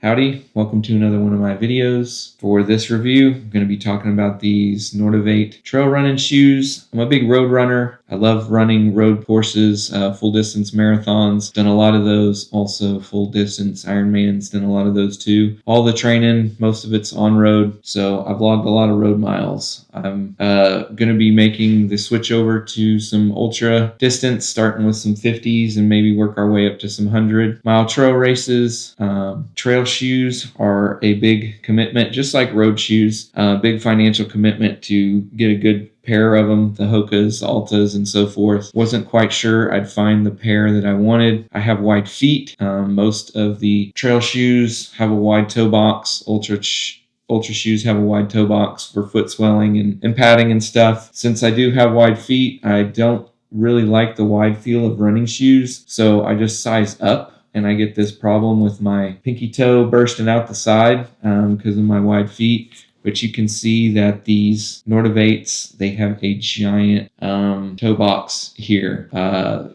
Howdy, welcome to another one of my videos. For this review, I'm going to be talking about these NORTIV trail running shoes. I'm a big road runner. I love running road courses, full distance marathons. Done a lot of those. Also full distance Ironmans, done a lot of those too. All the training, most of it's on road. So I've logged a lot of road miles. I'm going to be making the switch over to some ultra distance, starting with some 50s and maybe work our way up to some 100-mile trail races. Trail shoes are a big commitment, just like road shoes. Big financial commitment to get a good pair of them, the Hokas, Altas, and so forth. Wasn't quite sure I'd find the pair that I wanted. I have wide feet. Most of the trail shoes have a wide toe box. Ultra shoes have a wide toe box for foot swelling and padding and stuff. Since I do have wide feet, I don't really like the wide feel of running shoes, so I just size up. And I get this problem with my pinky toe bursting out the side because of my wide feet. But you can see that these NORTIV, they have a giant toe box here.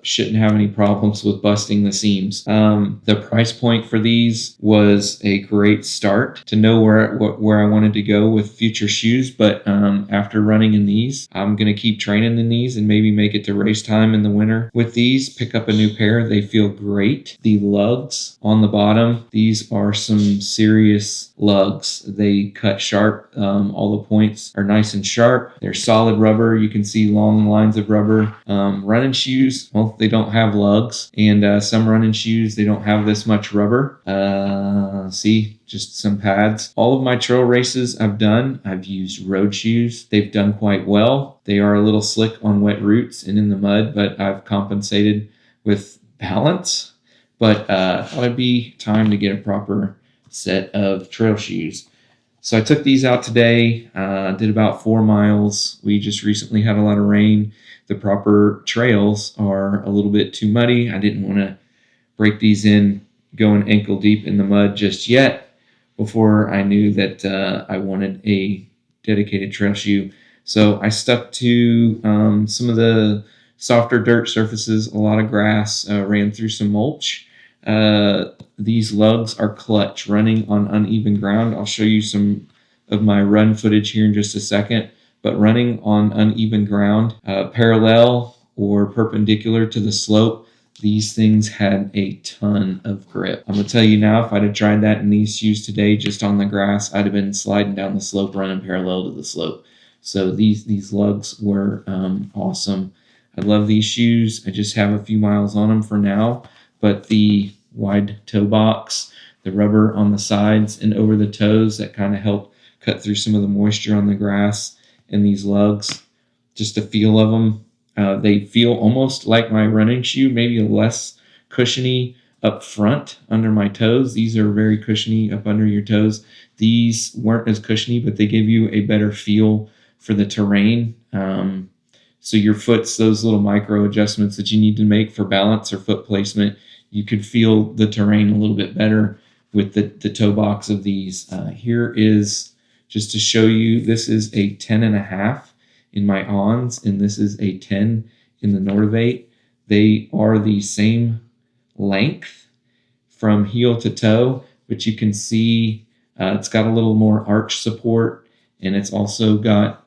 Shouldn't have any problems with busting the seams. The price point for these was a great start to know where I wanted to go with future shoes. But after running in these, I'm going to keep training in these and maybe make it to race time in the winter with these. Pick up a new pair. They feel great. The lugs on the bottom, these are some serious lugs. They cut sharp. All the points are nice and sharp. They're solid rubber. You can see long lines of rubber. Running shoes, well, they don't have lugs. And some running shoes, they don't have this much rubber. See, just some pads. All of my trail races I've done, I've used road shoes. They've done quite well. They are a little slick on wet roots and in the mud, but I've compensated with balance. But thought it'd be time to get a proper set of trail shoes. So I took these out today, did about 4 miles. We just recently had a lot of rain. The proper trails are a little bit too muddy. I didn't want to break these in going ankle deep in the mud just yet before I knew that I wanted a dedicated trail shoe. So I stuck to some of the softer dirt surfaces, a lot of grass, ran through some mulch. These lugs are clutch, running on uneven ground. I'll show you some of my run footage here in just a second, but running on uneven ground, parallel or perpendicular to the slope, these things had a ton of grip. I'm gonna tell you now, if I'd have tried that in these shoes today, just on the grass, I'd have been sliding down the slope, running parallel to the slope. So these lugs were awesome. I love these shoes. I just have a few miles on them for now, but the wide toe box, the rubber on the sides and over the toes that kind of help cut through some of the moisture on the grass, and these lugs, just the feel of them. They feel almost like my running shoe, maybe less cushiony up front under my toes. These are very cushiony up under your toes. These weren't as cushiony, but they give you a better feel for the terrain. So your foot's those little micro adjustments that you need to make for balance or foot placement, you could feel the terrain a little bit better with the toe box of these. Here is, just to show you, this is a 10.5 in my Ons, and this is a 10 in the NORTIV. They are the same length from heel to toe, but you can see it's got a little more arch support, and it's also got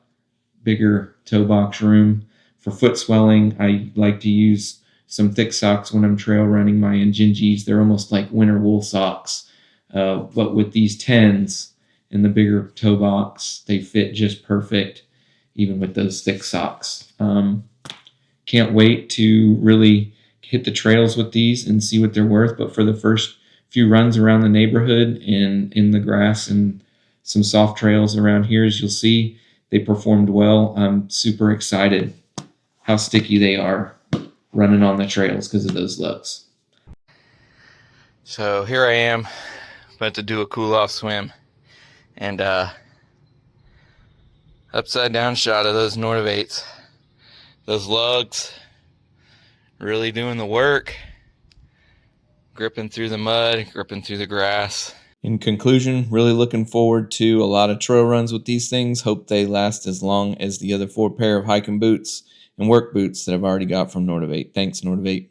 bigger toe box room. For foot swelling, I like to use some thick socks when I'm trail running, my Injinjis. They're almost like winter wool socks. But with these 10s and the bigger toe box, they fit just perfect, even with those thick socks. Can't wait to really hit the trails with these and see what they're worth. But for the first few runs around the neighborhood and in the grass and some soft trails around here, as you'll see, they performed well. I'm super excited how sticky they are running on the trails because of those lugs. So here I am, about to do a cool off swim, and upside down shot of those NORTIV. Those lugs really doing the work, gripping through the mud, gripping through the grass. In conclusion, really looking forward to a lot of trail runs with these things. Hope they last as long as the other 4 pair of hiking boots and work boots that I've already got from NORTIV. Thanks, NORTIV.